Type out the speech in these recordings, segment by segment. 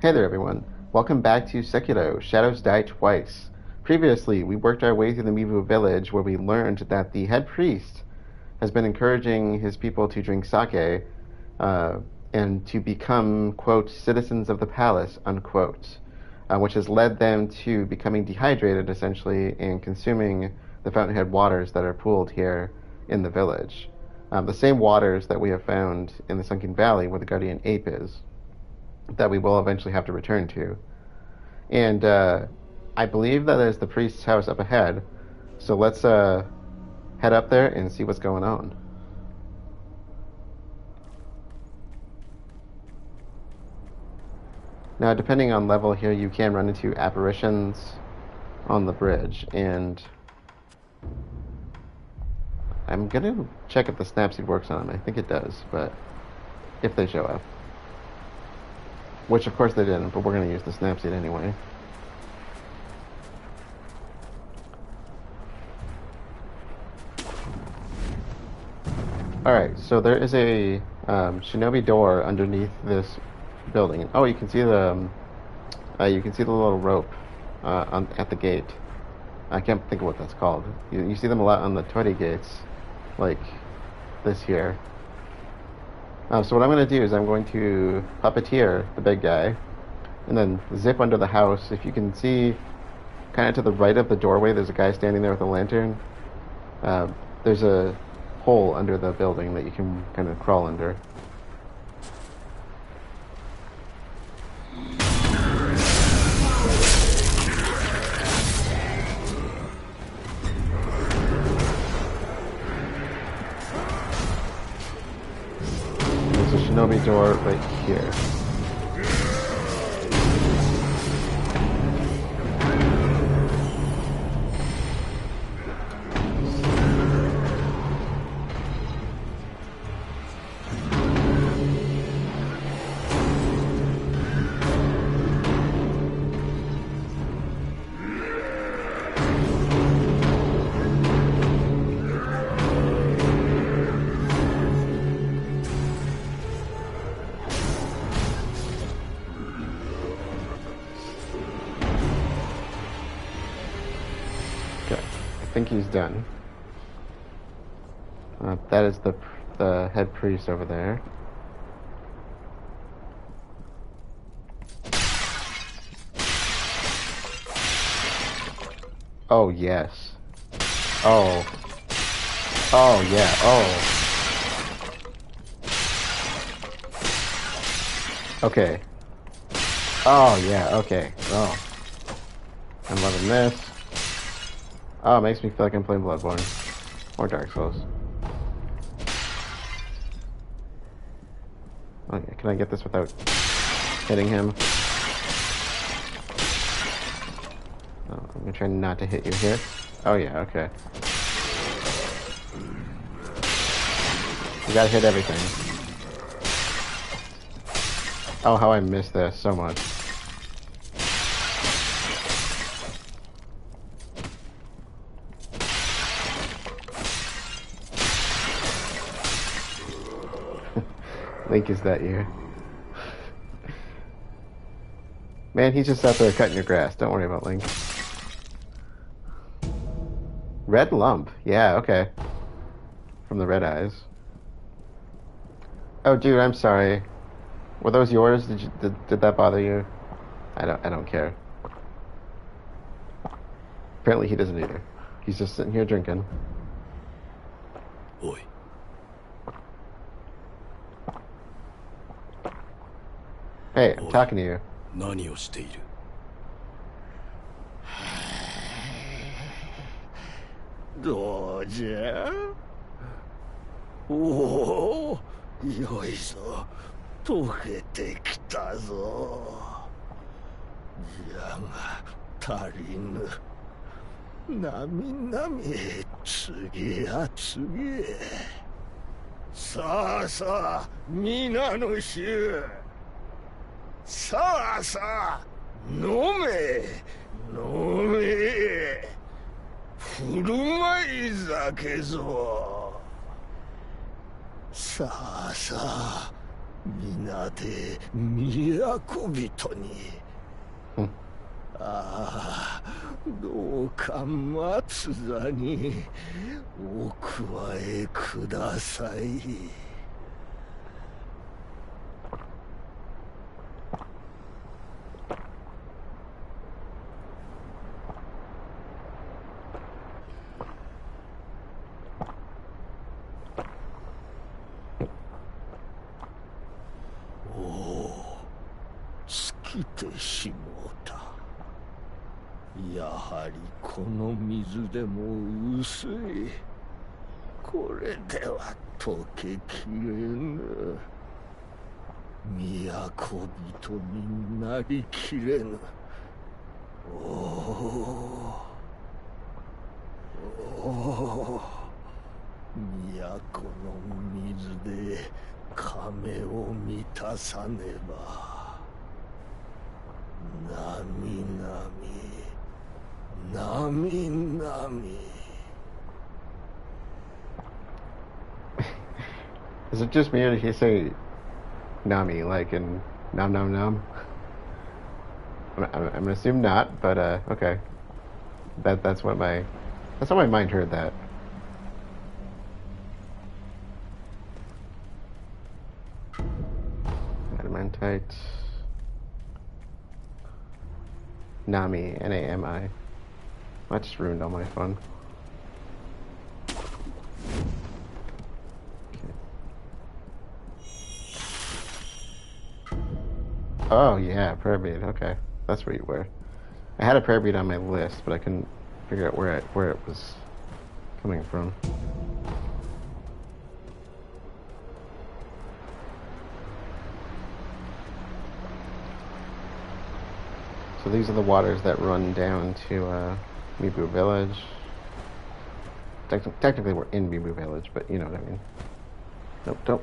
Hey there everyone, welcome back to Sekiro, Shadows Die Twice. Previously, we worked our way through the Mibu Village where we learned that the head priest has been encouraging his people to drink sake uh, and to become, quote, citizens of the palace, unquote, which has led them to becoming dehydrated essentially and consuming the fountainhead waters that are pooled here in the village. The same waters that we have found in the Sunken Valley where the guardian ape is that we will eventually have to return to. And I believe that is the priest's house up ahead. So let's head up there and see what's going on. Now, depending on level here, you can run into apparitions on the bridge. And I'm going to check if the snapseed works on them. I think it does, but if they show up. Which, of course, they didn't, but we're going to use the snapseed anyway. Alright, so there is a shinobi door underneath this building. Oh, you can see the little rope at the gate. I can't think of what that's called. You see them a lot on the torii gates, like this here. So what I'm going to do is I'm going to puppeteer the big guy and then zip under the house. If you can see kind of to the right of the doorway, there's a guy standing there with a lantern. There's a hole under the building that you can kind of crawl under. Shinobi door right here. I think he's done. That is the head priest over there. Oh yes. Oh. Oh yeah. Oh. Okay. Oh yeah. Okay. Oh. I'm loving this. Oh, it makes me feel like I'm playing Bloodborne. Or Dark Souls. Okay, can I get this without hitting him? Oh, I'm gonna try not to hit you here. Oh yeah, okay. You gotta hit everything. Oh, how I miss this so much. Link is that year. Man, he's just out there cutting your grass. Don't worry about Link. Red lump. Yeah, okay. From the red eyes. Oh, dude, I'm sorry. Were those yours? Did that bother you? I don't care. Apparently he doesn't either. He's just sitting here drinking. Oi. Hey, I'm talking to you. 何をしている? どうじゃ? おお、よいぞ。溶けてきたぞ。じゃが足りぬ。なみなみ次や次へ。さあさあ、皆の衆。さあさあ、飲め飲め。振る舞い酒ぞ。さあさあ、皆で都人に。Hmm. ああ、どうか松座にお加えください。おお、尽きてしもうた。やはりこの水でも薄い。これでは溶けきれぬ。都人になりきれぬ。おお、おお、都の水で亀を満たさねば。なみなみ、なみなみ。Is it just me or did he say Nami like in Nom Nom Nom? I'm gonna assume not, but okay. That's how my mind heard that. Adamantite. Nami, Nami. That just ruined all my fun. Oh yeah, prayer bead. Okay, that's where you were. I had a prayer bead on my list, but I couldn't figure out where it was coming from. So these are the waters that run down to Mibu Village. Technically, we're in Mibu Village, but you know what I mean. Nope, don't.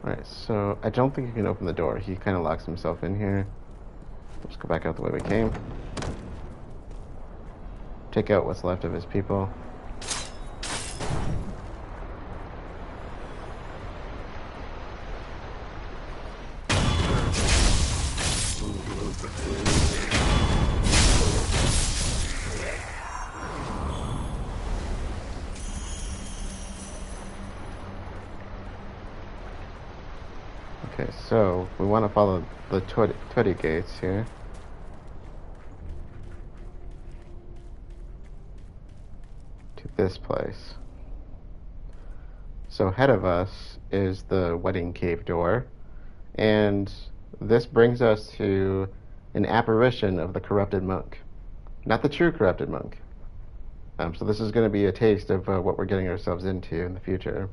Alright, so I don't think you can open the door. He kind of locks himself in here. Let's go back out the way we came. Take out what's left of his people. Okay, so we want to follow the Toddy gates here. To this place. So ahead of us is the wedding cave door, and this brings us to an apparition of the corrupted monk. Not the true corrupted monk. So this is going to be a taste of what we're getting ourselves into in the future.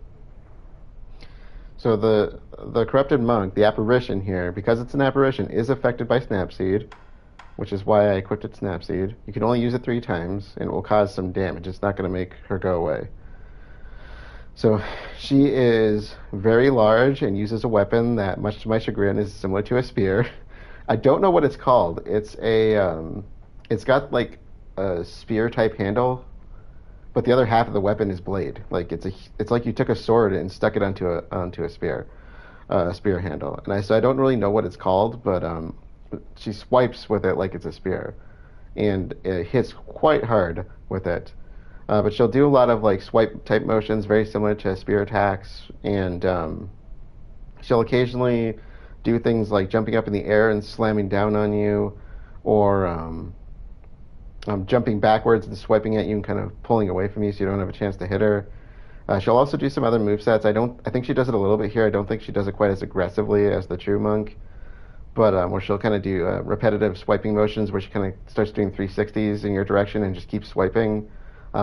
So the corrupted monk, the apparition here, because it's an apparition, is affected by Snapseed, which is why I equipped it Snapseed. You can only use it 3 times, and it will cause some damage. It's not going to make her go away. So she is very large and uses a weapon that, much to my chagrin, is similar to a spear. I don't know what it's called. It's it's got like a spear type handle, but the other half of the weapon is blade. Like it's like you took a sword and stuck it onto a spear handle. And so I don't really know what it's called, but she swipes with it like it's a spear, and it hits quite hard with it. But she'll do a lot of like swipe type motions, very similar to spear attacks, and she'll occasionally do things like jumping up in the air and slamming down on you, or jumping backwards and swiping at you and kind of pulling away from you so you don't have a chance to hit her. She'll also do some other movesets. I think she does it a little bit here. I don't think she does it quite as aggressively as the true monk, but where she'll kind of do repetitive swiping motions where she kind of starts doing 360s in your direction and just keeps swiping.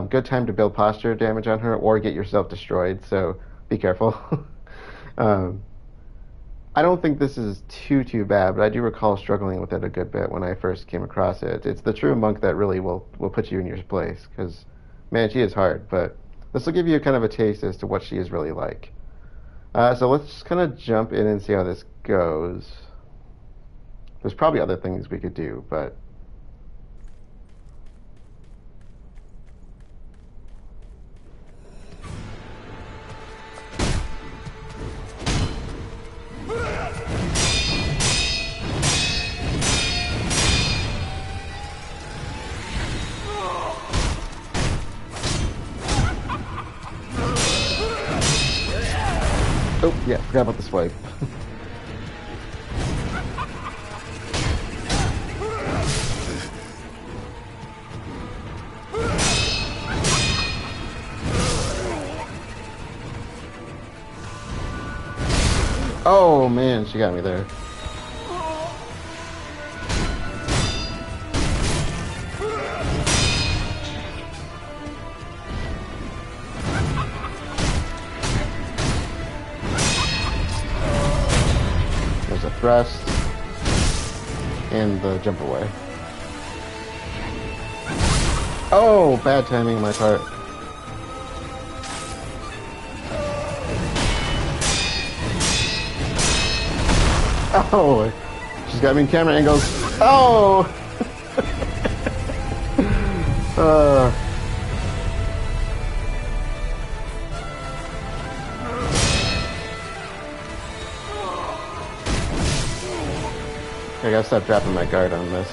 Good time to build posture damage on her or get yourself destroyed, so be careful. I don't think this is too bad, but I do recall struggling with it a good bit when I first came across it. It's the true monk that really will put you in your place, because, man, she is hard, but this will give you kind of a taste as to what she is really like. So let's just kind of jump in and see how this goes. There's probably other things we could do, but Oh, yeah, forgot about the swipe. Oh man, she got me there. There's a thrust and the jump away. Oh, bad timing on my part. Oh, she's got me in camera angles. Oh! I gotta stop dropping my guard on this.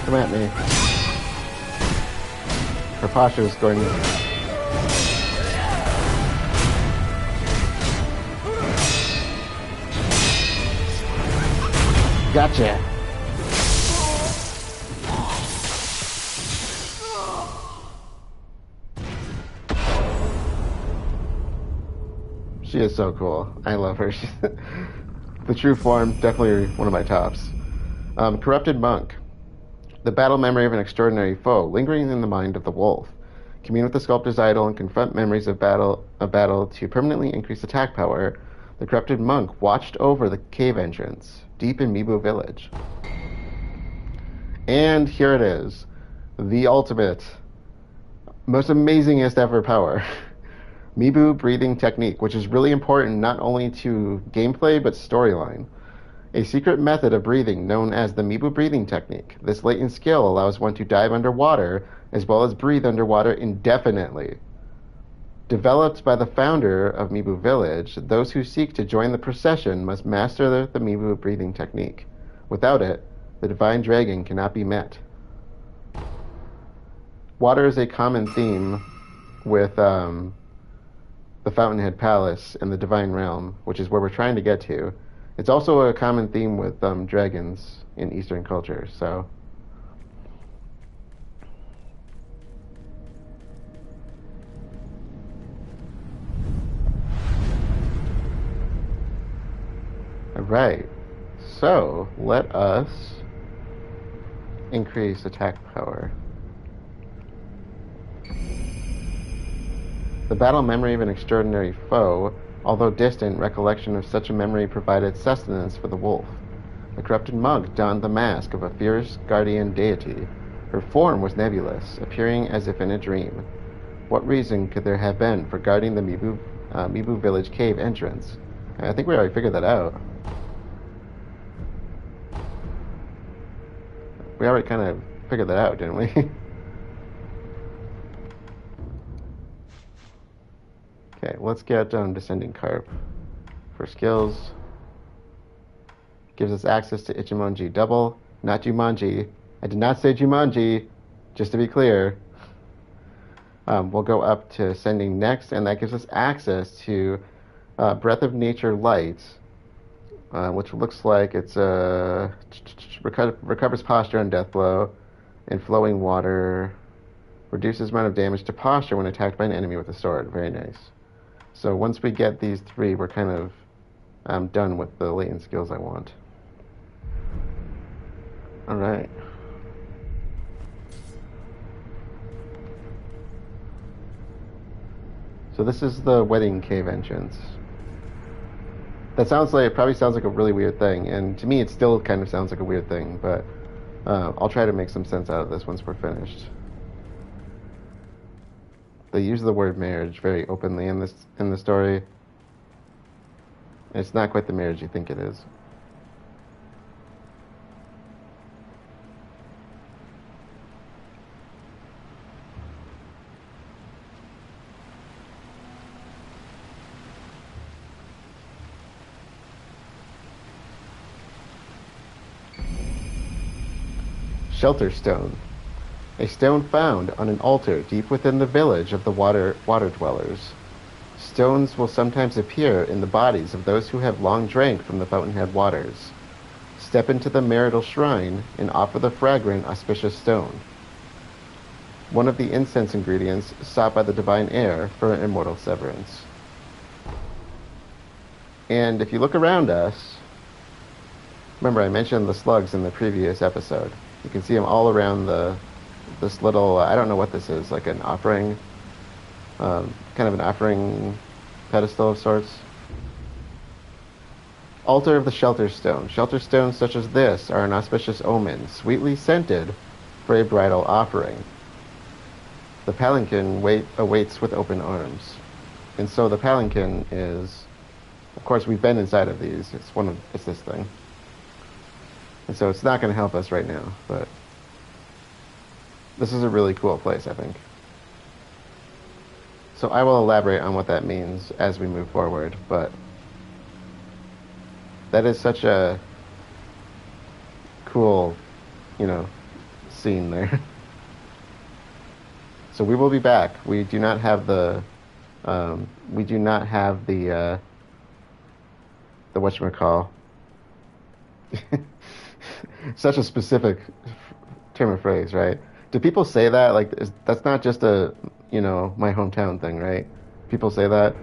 Come at me. Her posture's going... Gotcha! She is so cool. I love her. She's the true form, definitely one of my tops. Corrupted Monk. The battle memory of an extraordinary foe, lingering in the mind of the wolf. Commune with the sculptor's idol and confront memories of battle to permanently increase attack power. The corrupted monk watched over the cave entrance, deep in Mibu Village. And here it is. The ultimate, most amazingest ever power. Mibu breathing technique, which is really important not only to gameplay but storyline. A secret method of breathing known as the Mibu breathing technique. This latent skill allows one to dive underwater as well as breathe underwater indefinitely. Developed by the founder of Mibu Village, those who seek to join the procession must master the Mibu breathing technique. Without it, the divine dragon cannot be met. Water is a common theme with the Fountainhead Palace and the Divine Realm, which is where we're trying to get to. It's also a common theme with dragons in Eastern culture, so... Alright, so let us increase attack power. The battle memory of an extraordinary foe. Although distant, recollection of such a memory provided sustenance for the wolf. The corrupted monk donned the mask of a fierce guardian deity. Her form was nebulous, appearing as if in a dream. What reason could there have been for guarding the Mibu Village cave entrance? I think we already figured that out. We already kind of figured that out, didn't we? Okay, let's get Descending Carp for skills. Gives us access to Ichimonji double, not Jumanji. I did not say Jumanji, just to be clear. We'll go up to Sending next, and that gives us access to Breath of Nature Light, which looks like it's recovers posture on death blow, and flowing water reduces amount of damage to posture when attacked by an enemy with a sword. Very nice. So once we get these three, we're kind of done with the latent skills I want. All right. So this is the wedding cave entrance. That sounds like, it probably sounds like a really weird thing, and to me it still kind of sounds like a weird thing, but I'll try to make some sense out of this once we're finished. They use the word marriage very openly in the story. It's not quite the marriage you think it is. Shelter stone. A stone found on an altar deep within the village of the water dwellers. Stones will sometimes appear in the bodies of those who have long drank from the fountainhead waters. Step into the marital shrine and offer the fragrant, auspicious stone, one of the incense ingredients sought by the divine heir for an immortal severance. And if you look around us, remember I mentioned the slugs in the previous episode. You can see them all around this little, I don't know what this is, like an offering, kind of an offering pedestal of sorts. Altar of the Shelter Stone. Shelter stones such as this are an auspicious omen, sweetly scented for a bridal offering. The palanquin awaits with open arms. And so the palanquin is, of course, we've been inside of these. It's this thing. And so it's not going to help us right now, but this is a really cool place, I think. So I will elaborate on what that means as we move forward, but that is such a cool, scene there. So we will be back. We do not have the whatchamacall. Such a specific term of phrase, right? Do people say that? Like, that's not just a, my hometown thing, right? People say that.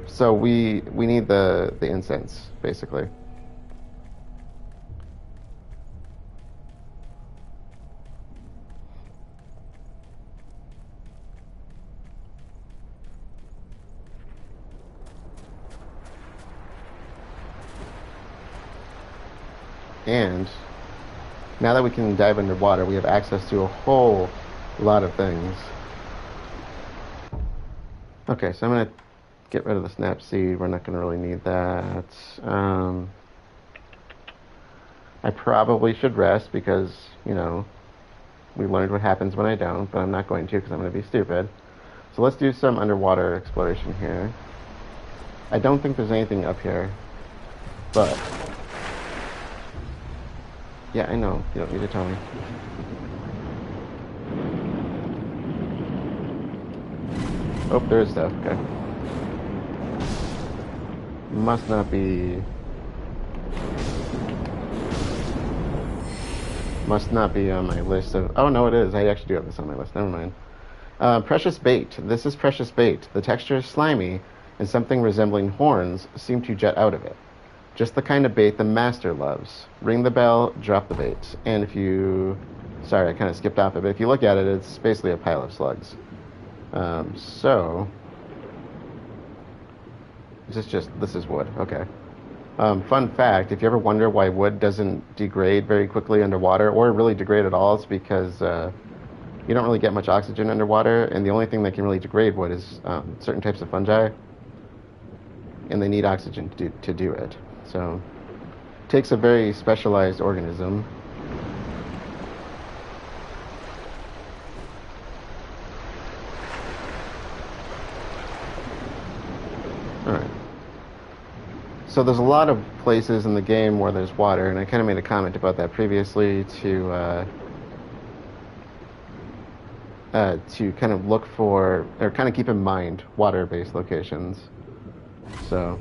So we need the incense, basically. And now that we can dive underwater, we have access to a whole lot of things. Okay, so I'm going to get rid of the snap seed. We're not going to really need that. I probably should rest because, we learned what happens when I don't, but I'm not going to because I'm going to be stupid. So let's do some underwater exploration here. I don't think there's anything up here, but... Yeah, I know. You don't need to tell me. Oh, there is stuff. Okay. Must not be on my list of... Oh, no, it is. I actually do have this on my list. Never mind. Precious bait. This is precious bait. The texture is slimy, and something resembling horns seem to jet out of it. Just the kind of bait the master loves. Ring the bell, drop the bait. And if you... Sorry, I kind of skipped off it, but if you look at it, it's basically a pile of slugs. This is wood. Okay. Fun fact, if you ever wonder why wood doesn't degrade very quickly underwater, or really degrade at all, it's because you don't really get much oxygen underwater, and the only thing that can really degrade wood is certain types of fungi, and they need oxygen to do it. So, it takes a very specialized organism. Alright. So there's a lot of places in the game where there's water, and I kind of made a comment about that previously to kind of look for, or kind of keep in mind, water-based locations. So...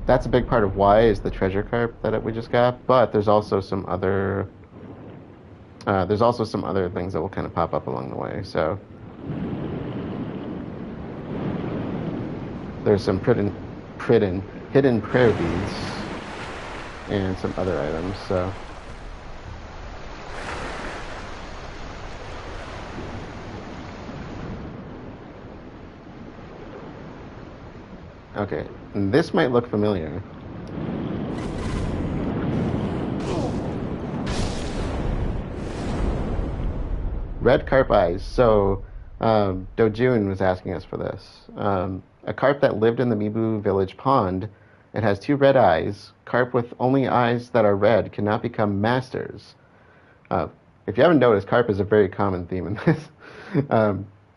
that's a big part of why is the treasure carp that we just got. But there's also some other things that will kind of pop up along the way. So there's some hidden prayer beads and some other items. So. Okay, and this might look familiar. Red carp eyes. So, Dojun was asking us for this. A carp that lived in the Mibu Village pond. It has 2 red eyes. Carp with only eyes that are red cannot become masters. If you haven't noticed, carp is a very common theme in this.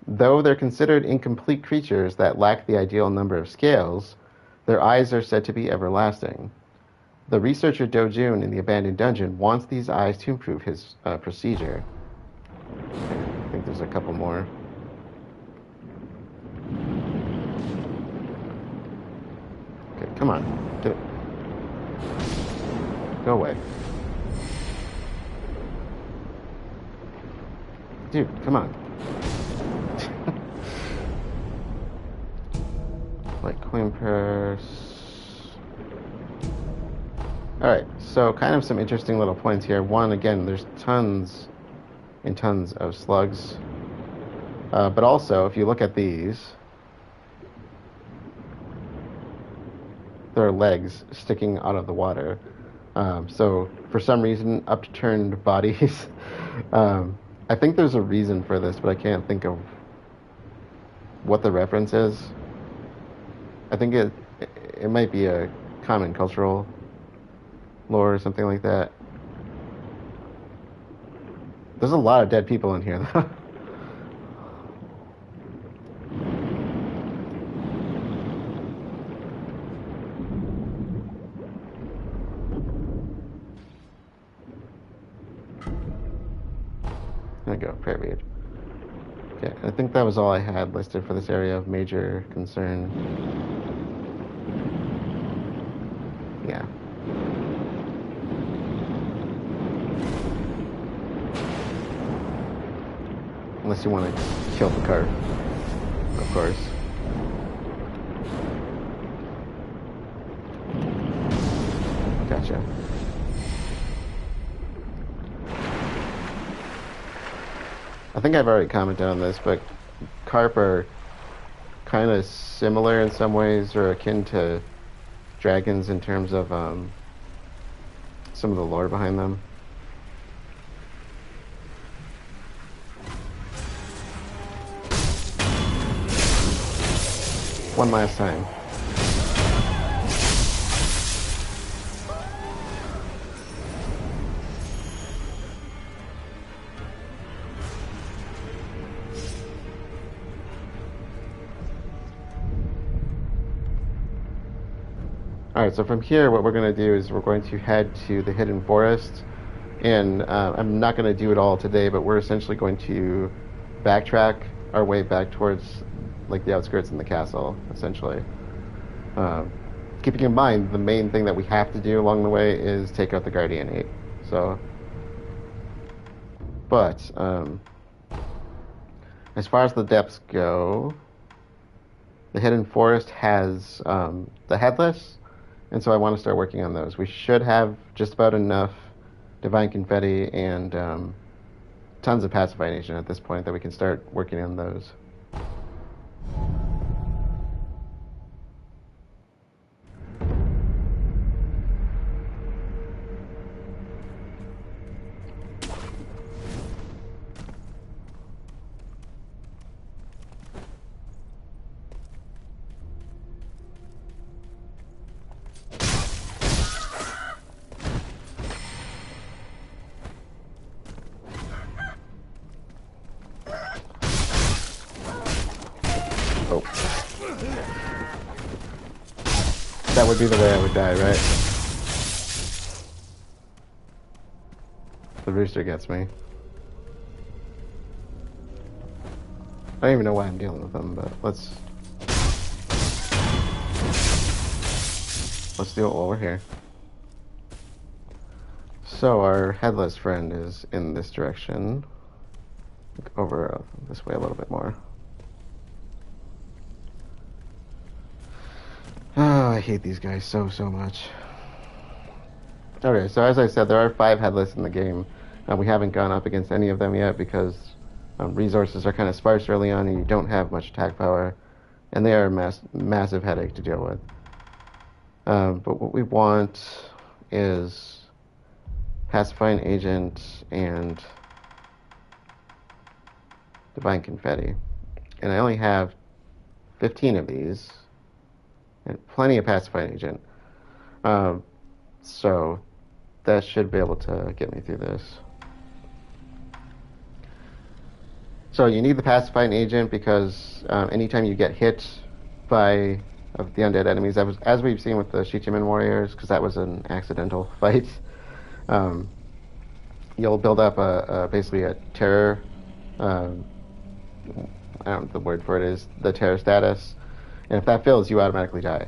Though they're considered incomplete creatures that lack the ideal number of scales, their eyes are said to be everlasting. The researcher Dojun in the abandoned dungeon wants these eyes to improve his procedure. Okay, I think there's a couple more. Okay, come on. Do it. Go away. Dude, come on. Like coin purse. Alright, so kind of some interesting little points here. One, again, there's tons and tons of slugs. But also, if you look at these, there are legs sticking out of the water. So, for some reason, upturned bodies. I think there's a reason for this, but I can't think of what the reference is. I think it might be a common cultural lore or something like that. There's a lot of dead people in here, though. There we go, prayer bead. Okay, I think that was all I had listed for this area of major concern. Yeah. Unless you want to kill the carp, of course. Gotcha. I think I've already commented on this, but carp are kind of similar in some ways, or akin to dragons in terms of some of the lore behind them. One last time. Alright, so from here what we're going to do is we're going to head to the hidden forest, and I'm not going to do it all today, but we're essentially going to backtrack our way back towards like the outskirts in the castle, essentially. Keeping in mind the main thing that we have to do along the way is take out the Guardianate. So, but as far as the depths go, the hidden forest has the Headless. And so I want to start working on those. We should have just about enough divine confetti and tons of pacifying agent at this point that we can start working on those. That would be the way I would die, right? The rooster gets me. I don't even know why I'm dealing with them, but let's let's do it while we're here. So our headless friend is in this direction. Over this way a little bit more. Oh, I hate these guys so much. Okay, so as I said, there are 5 headless in the game. We haven't gone up against any of them yet because resources are kind of sparse early on and you don't have much attack power. And they are a massive headache to deal with. But what we want is Pacifying Agent and Divine Confetti. And I only have 15 of these. And plenty of Pacifying Agent. So that should be able to get me through this. So you need the Pacifying Agent because anytime you get hit by the undead enemies, as we've seen with the Shichiman warriors, because that was an accidental fight, you'll build up basically a terror. I don't know the word for it is the terror status, and if that fills, you automatically die.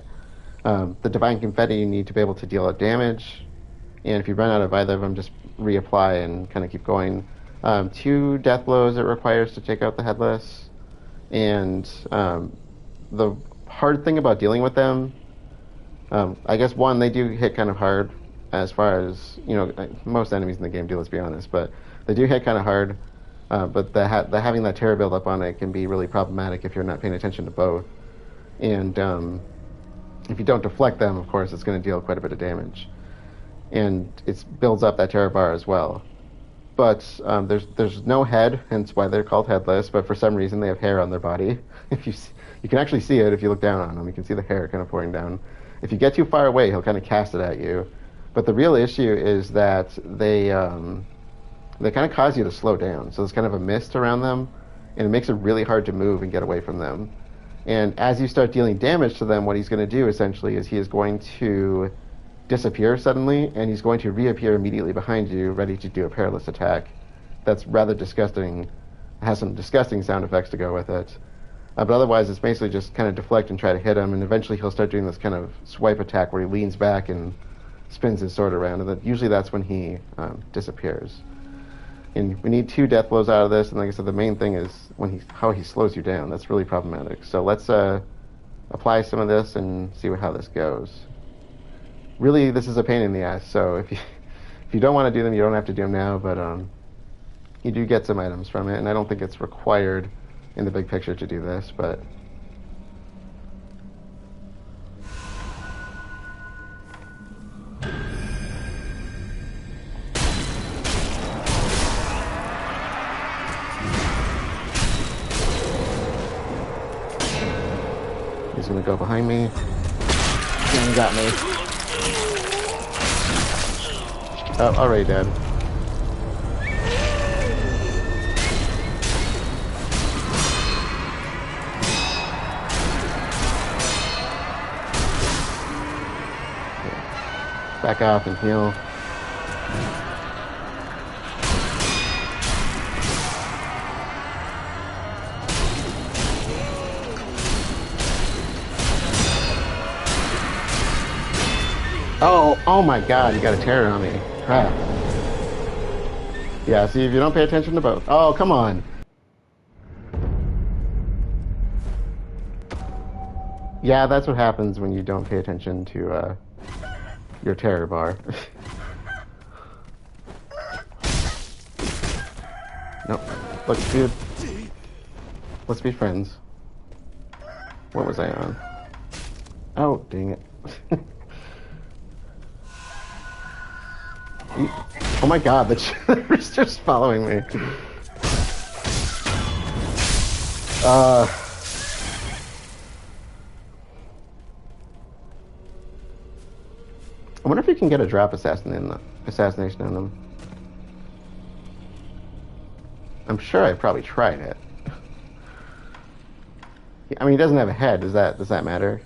The Divine Confetti you need to be able to deal out damage, and if you run out of either of them, just reapply and kind of keep going. 2 death blows it requires to take out the headless, and the hard thing about dealing with them, I guess one, they do hit kind of hard as far as, most enemies in the game do, let's be honest, but they do hit kind of hard, but having that terror build up on it can be really problematic if you're not paying attention to both. And if you don't deflect them, of course, it's going to deal quite a bit of damage. And it builds up that terror bar as well. But there's no head, hence why they're called headless, but for some reason they have hair on their body. If you can actually see it if you look down on them. You can see the hair kind of pouring down. If you get too far away, he'll kind of cast it at you. But the real issue is that they kind of cause you to slow down. So there's kind of a mist around them, and it makes it really hard to move and get away from them. And as you start dealing damage to them, what he's going to do essentially is he is going to disappear suddenly, and he's going to reappear immediately behind you, ready to do a perilous attack. That's rather disgusting. It has some disgusting sound effects to go with it. But otherwise, it's basically just kind of deflect and try to hit him, and eventually he'll start doing this kind of swipe attack where he leans back and spins his sword around, and usually that's when he disappears. And we need 2 death blows out of this, and like I said, the main thing is how he slows you down. That's really problematic. So let's apply some of this and see how this goes. Really, this is a pain in the ass, so if you don't want to do them, you don't have to do them now, but you do get some items from it, and I don't think it's required in the big picture to do this, but he's gonna go behind me. He got me. Oh, already dead. Back off and heal. Oh my god, you got a terror on me. Crap. Yeah, see, if you don't pay attention to both. Oh, come on. Yeah, that's what happens when you don't pay attention to your terror bar. Nope. Look, dude. Let's be friends. What was I on? Oh, dang it. Oh my god, the rooster's following me. I wonder if you can get a drop assassination on them. I'm sure I probably tried it. I mean, he doesn't have a head. Does that matter?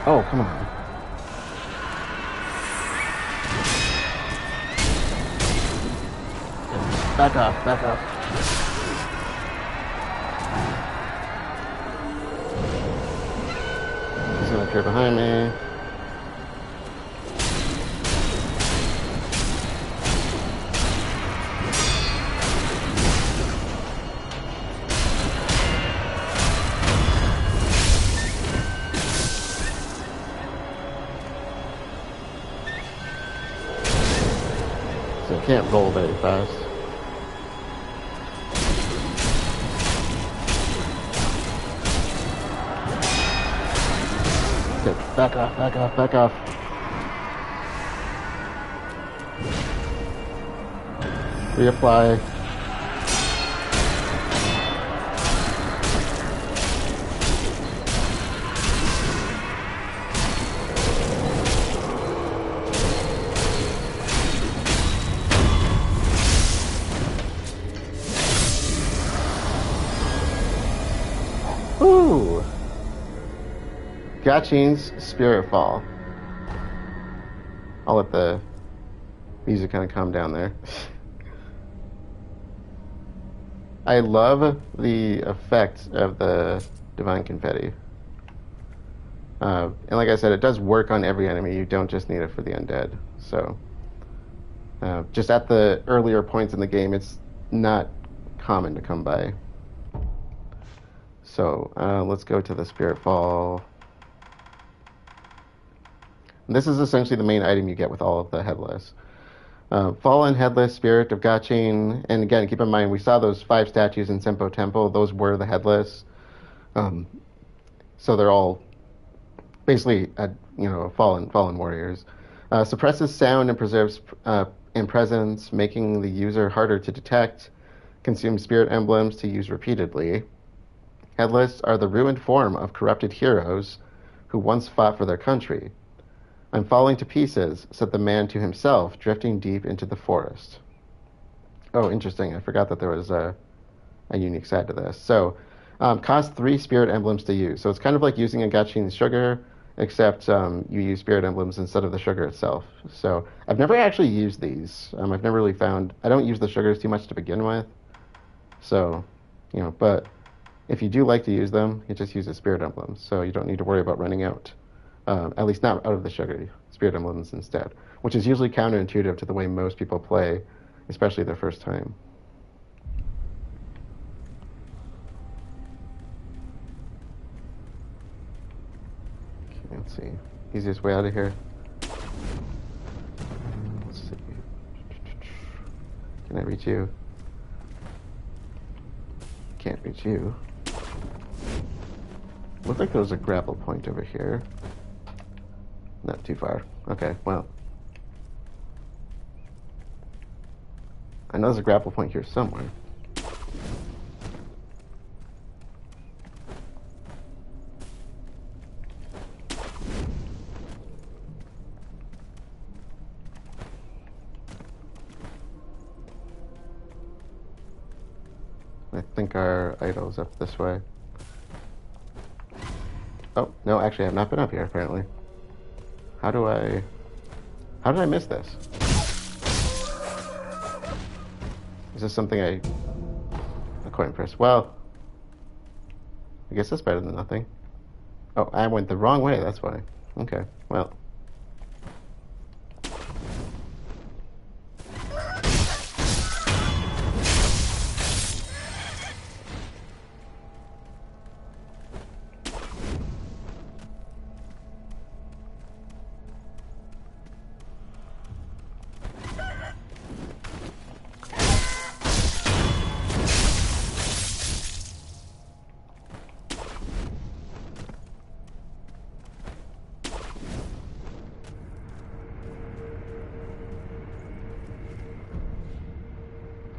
Oh, come on. Back off, back off. He's gonna appear behind me. So I can't roll very fast. Okay, back off, back off, back off. Reapply. Ooh! Gachiin's Spirit Fall. I'll let the music kind of calm down there. I love the effect of the Divine Confetti. And like I said, it does work on every enemy. You don't just need it for the undead. So, just at the earlier points in the game, it's not common to come by. So, let's go to the Spirit Fall. This is essentially the main item you get with all of the Headless. Fallen Headless Spirit of Gachiin, and again, keep in mind, we saw those 5 statues in Senpo Temple. Those were the Headless. So they're all basically, fallen warriors. Suppresses sound and preserves in presence, making the user harder to detect. Consumes spirit emblems to use repeatedly. Headless are the ruined form of corrupted heroes who once fought for their country. I'm falling to pieces, said the man to himself, drifting deep into the forest. Oh, interesting. I forgot that there was a unique side to this. So, cost 3 spirit emblems to use. So it's kind of like using a Gachiin sugar, except you use spirit emblems instead of the sugar itself. So I've never actually used these. I've never really found... I don't use the sugars too much to begin with. So, but if you do like to use them, you just use the spirit emblems. So you don't need to worry about running out. At least not out of the sugar, spirit emblems instead, which is usually counterintuitive to the way most people play, especially their first time. Okay, let's see. Easiest way out of here. Let's see. Can I reach you? Can't reach you. Looks like there was a grapple point over here. Not too far. Okay, well. I know there's a grapple point here somewhere. I think our idol's up this way. Oh, no, actually I have not been up here, apparently. How did I miss this? Is this something a coin press? Well, I guess that's better than nothing. Oh, I went the wrong way, that's why. Okay, well.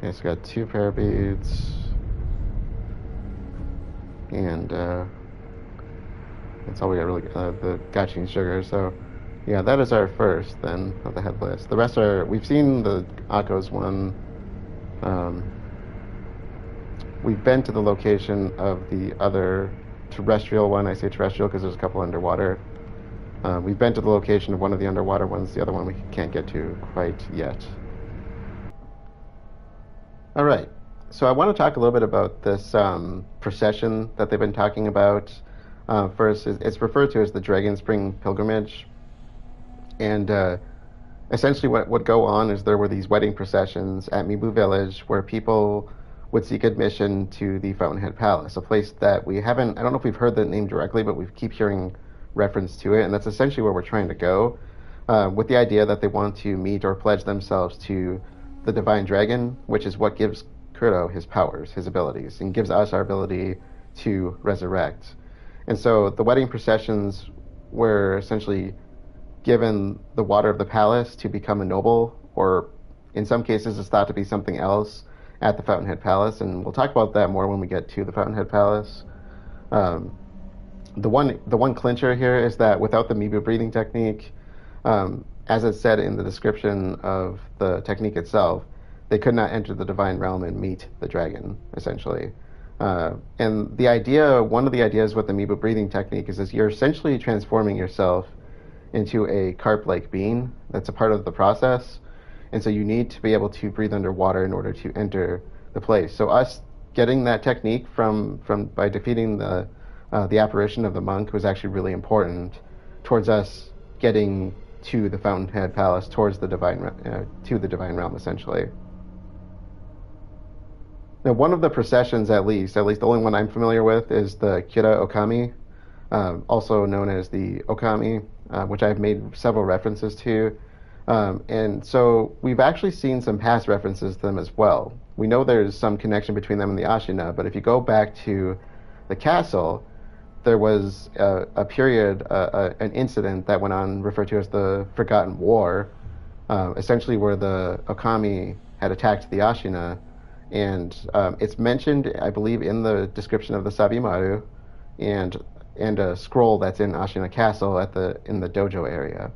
Okay, so we got 2 pair of beads. And, that's all we got really, the Gachiin sugar. So, yeah, that is our first, then, of the Headless. The rest are, we've seen the Akko's one. We've been to the location of the other terrestrial one. I say terrestrial because there's a couple underwater. We've been to the location of one of the underwater ones. The other one we can't get to quite yet. All right. So I want to talk a little bit about this procession that they've been talking about. First, it's referred to as the Dragonspring pilgrimage, and essentially what would go on is there were these wedding processions at Mibu Village where people would seek admission to the Fountainhead Palace, a place that we haven't, I don't know if we've heard the name directly, but we keep hearing reference to it, and that's essentially where we're trying to go, with the idea that they want to meet or pledge themselves to the Divine Dragon, which is what gives Kurdo his powers, his abilities, and gives us our ability to resurrect. And so the wedding processions were essentially given the water of the palace to become a noble, or in some cases it's thought to be something else at the Fountainhead Palace, and we'll talk about that more when we get to the Fountainhead Palace. Um, the one clincher here is that without the Mibu breathing technique, as it's said in the description of the technique itself, they could not enter the divine realm and meet the dragon, essentially. And one of the ideas with the Mibu breathing technique is you're essentially transforming yourself into a carp-like being. That's a part of the process. And so you need to be able to breathe underwater in order to enter the place. So us getting that technique by defeating the apparition of the monk was actually really important towards us getting to the Fountainhead Palace, towards the to the divine realm, essentially. Now, one of the processions, at least the only one I'm familiar with, is the Kira Okami, also known as the Okami, which I've made several references to. And so we've actually seen some past references to them as well. We know there's some connection between them and the Ashina, but if you go back to the castle, there was a period, an incident that went on referred to as the Forgotten War, essentially where the Okami had attacked the Ashina. And it's mentioned, I believe, in the description of the Sabimaru, and a scroll that's in Ashina Castle in the dojo area.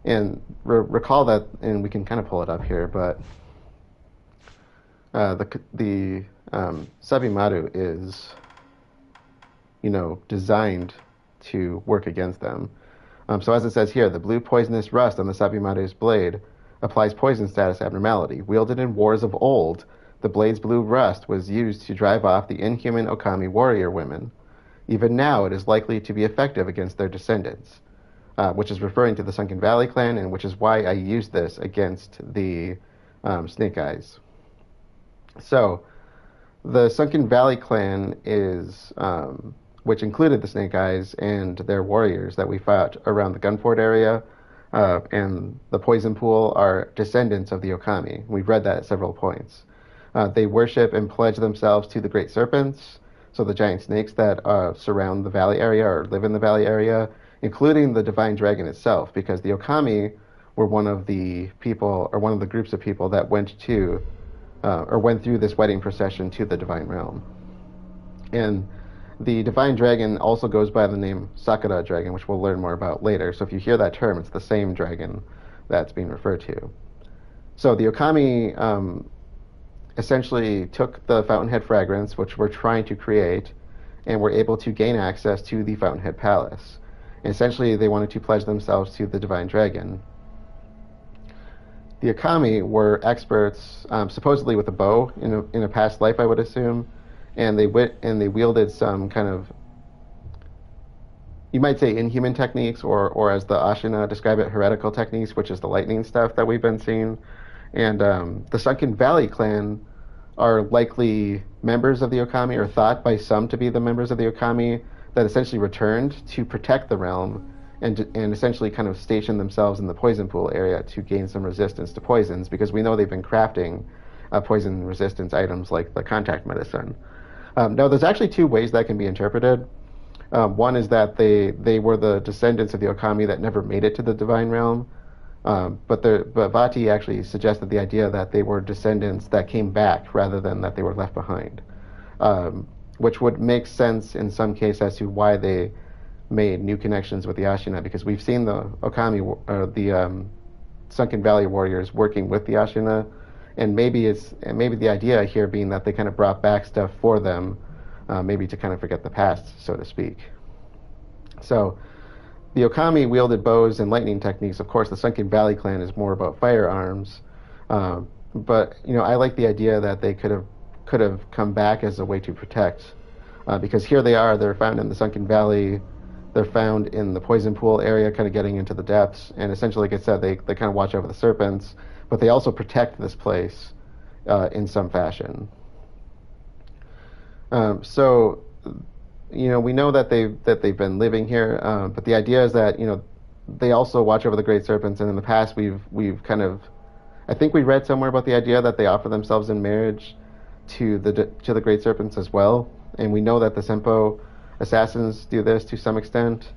And recall that, and we can kind of pull it up here, but the Sabimaru is, designed to work against them. So as it says here, the blue poisonous rust on the Sabimaru's blade applies poison status abnormality. Wielded in wars of old, the blade's blue rust was used to drive off the inhuman Okami warrior women. Even now, it is likely to be effective against their descendants, which is referring to the Sunken Valley clan, and which is why I used this against the Snake Eyes. So, the Sunken Valley clan is, which included the Snake Eyes and their warriors that we fought around the Gunfort area, and the Poison Pool, are descendants of the Okami. We've read that at several points. They worship and pledge themselves to the great serpents, so the giant snakes that surround the valley area or live in the valley area, including the divine dragon itself, because the Okami were one of the people, or one of the groups of people that went through this wedding procession to the divine realm. And the divine dragon also goes by the name Sakura dragon, which we'll learn more about later. So if you hear that term, it's the same dragon that's being referred to. So the Okami essentially took the Fountainhead fragrance, which we're trying to create, and were able to gain access to the Fountainhead Palace. And essentially, they wanted to pledge themselves to the Divine Dragon. The Okami were experts, supposedly with a bow in a past life, I would assume, and they wielded some kind of, you might say, inhuman techniques, or as the Ashina describe it, heretical techniques, which is the lightning stuff that we've been seeing. And the Sunken Valley clan are likely members of the Okami, or thought by some to be the members of the Okami, that essentially returned to protect the realm and essentially kind of station themselves in the poison pool area to gain some resistance to poisons, because we know they've been crafting poison resistance items like the contact medicine. Now, there's actually two ways that can be interpreted. One is that they were the descendants of the Okami that never made it to the divine realm. But Vati actually suggested the idea that they were descendants that came back rather than that they were left behind, which would make sense in some case as to why they made new connections with the Ashina, because we've seen the Okami, the Sunken Valley warriors working with the Ashina, and maybe the idea here being that they kind of brought back stuff for them, maybe to kind of forget the past, so to speak. So the Okami wielded bows and lightning techniques. Of course, the Sunken Valley clan is more about firearms. But I like the idea that they could have come back as a way to protect, because here they are. They're found in the Sunken Valley. They're found in the poison pool area, kind of getting into the depths. And essentially, like I said, they kind of watch over the serpents, but they also protect this place in some fashion. So we know that they've been living here, but the idea is that they also watch over the great serpents. And in the past, we've kind of, I think we read somewhere about the idea that they offer themselves in marriage to the great serpents as well. And we know that the Senpo assassins do this to some extent.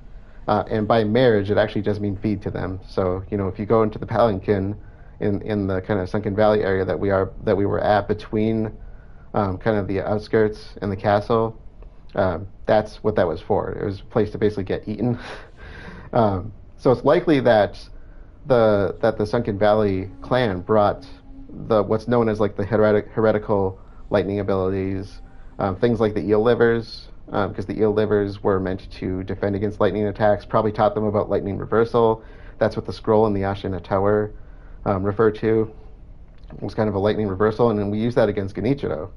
And by marriage, it actually does mean feed to them. So if you go into the Palanquin in the kind of Sunken Valley area that we were at between kind of the outskirts and the castle, that's what that was for. It was a place to basically get eaten. So it's likely that the Sunken Valley clan brought what's known as like the heretical lightning abilities, things like the eel livers, because the eel livers were meant to defend against lightning attacks. Probably taught them about lightning reversal. That's what the scroll in the Ashina Tower referred to. It was kind of a lightning reversal, and then we use that against Genichiro.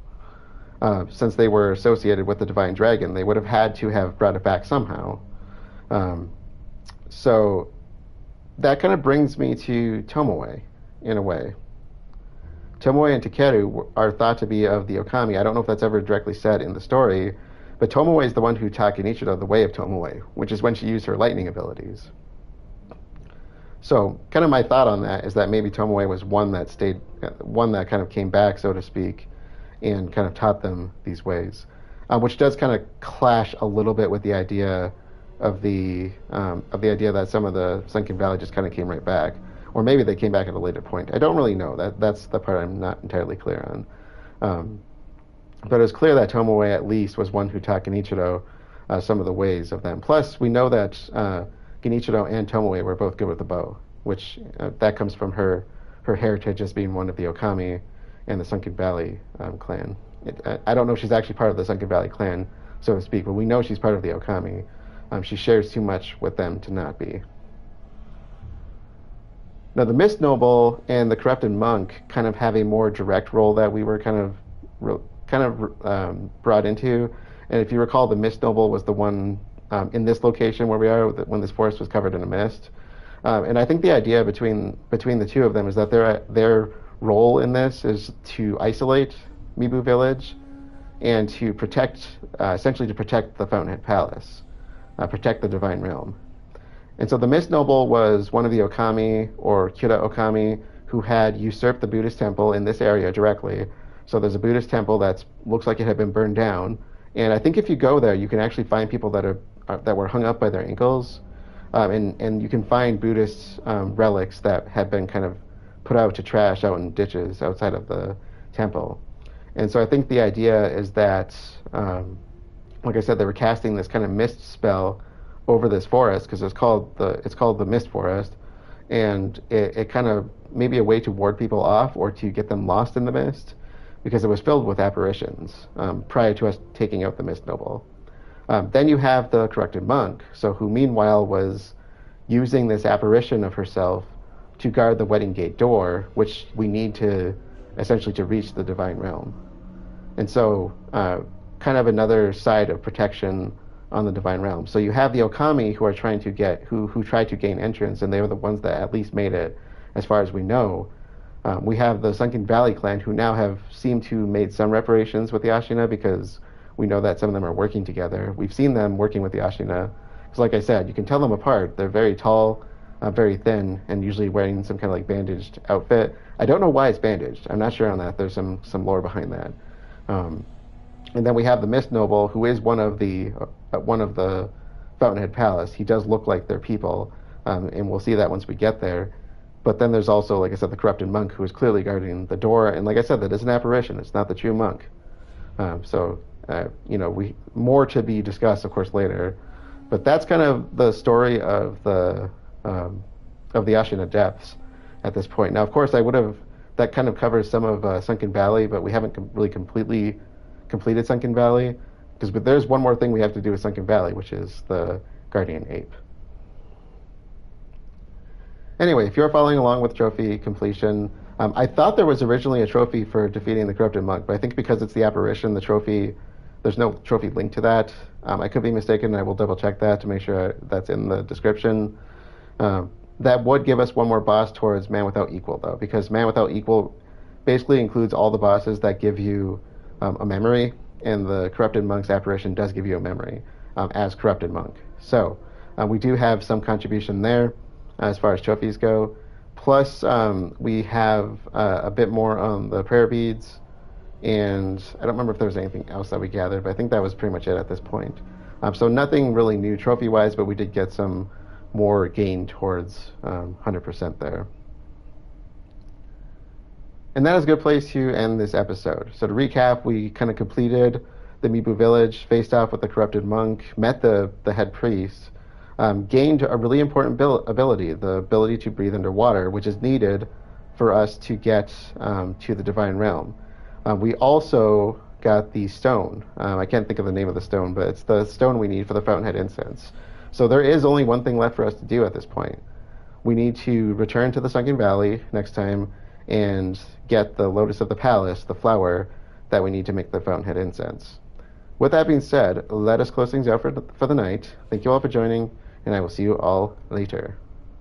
Since they were associated with the divine dragon, they would have had to have brought it back somehow. So that kind of brings me to Tomoe, in a way. Tomoe and Takeru are thought to be of the Okami. I don't know if that's ever directly said in the story, but Tomoe is the one who taught Genichiro the way of Tomoe, which is when she used her lightning abilities. So kind of my thought on that is that maybe Tomoe was one that kind of came back, so to speak, and kind of taught them these ways, which does kind of clash a little bit with the idea of the idea that some of the Sunken Valley just kind of came right back, or maybe they came back at a later point. I don't really know. That's the part I'm not entirely clear on. But it was clear that Tomoe at least was one who taught Genichiro some of the ways of them. Plus, we know that Genichiro and Tomoe were both good with the bow, which that comes from her heritage as being one of the Okami and the Sunken Valley clan. I don't know if she's actually part of the Sunken Valley clan, so to speak, but we know she's part of the Okami. She shares too much with them to not be. Now, the Mist Noble and the Corrupted Monk kind of have a more direct role that we were kind of brought into. And if you recall, the Mist Noble was the one in this location where we are when this forest was covered in a mist. And I think the idea between the two of them is that their role in this is to isolate Mibu Village and to essentially protect the Fountainhead Palace, protect the Divine Realm. And so the Mist Noble was one of the Okami, or Kira Okami, who had usurped the Buddhist temple in this area directly. So there's a Buddhist temple that looks like it had been burned down. And I think if you go there, you can actually find people that were hung up by their ankles. And you can find Buddhist relics that have been kind of put out to trash out in ditches outside of the temple. And so I think the idea is that, like I said, they were casting this kind of mist spell over this forest, because it's called the Mist Forest, and it kind of maybe a way to ward people off or to get them lost in the mist, because it was filled with apparitions prior to us taking out the Mist Noble. Then you have the Corrupted Monk, who meanwhile was using this apparition of herself to guard the Wedding Gate door, which we need to essentially to reach the Divine Realm. And so kind of another side of protection on the Divine Realm. So you have the Okami who are trying to who tried to gain entrance, and they were the ones that at least made it, as far as we know. We have the Sunken Valley clan, who now have seemed to made some reparations with the Ashina, because we know that some of them are working together. We've seen them working with the Ashina, because like I said, you can tell them apart. They're very tall, very thin, and usually wearing some kind of like bandaged outfit. I don't know why it's bandaged. I'm not sure on that. There's some lore behind that. And then we have the Mist Noble, who is one of the Fountainhead Palace. He does look like their people, and we'll see that once we get there. But then there's also, like I said, the Corrupted Monk, who is clearly guarding the door. And like I said, that is an apparition. It's not the true monk. We more to be discussed, of course, later. But that's kind of the story of the Ashina Depths at this point. Now, of course, that kind of covers some of Sunken Valley, but we haven't really completely completed Sunken Valley, because there's one more thing we have to do with Sunken Valley, which is the Guardian Ape. Anyway, if you're following along with trophy completion, I thought there was originally a trophy for defeating the corrupted monk, but I think because it's the apparition, there's no trophy linked to that. I could be mistaken, and I will double check that to make sure that's in the description. That would give us one more boss towards Man Without Equal, though, because Man Without Equal basically includes all the bosses that give you a memory, and the corrupted monk's apparition does give you a memory as corrupted monk. So we do have some contribution there as far as trophies go. Plus, we have a bit more on the prayer beads, and I don't remember if there was anything else that we gathered, but I think that was pretty much it at this point. So nothing really new trophy-wise, but we did get some more gain towards 100% there. And that is a good place to end this episode. So to recap, we kind of completed the Mibu Village, faced off with the corrupted monk, met the head priest, gained a really important ability, the ability to breathe underwater, which is needed for us to get to the Divine Realm. We also got the stone. I can't think of the name of the stone, but it's the stone we need for the Fountainhead Incense. So there is only one thing left for us to do at this point. We need to return to the Sunken Valley next time and get the Lotus of the Palace, the flower that we need to make the Fountainhead Incense. With that being said, let us close things out for the night. Thank you all for joining, and I will see you all later.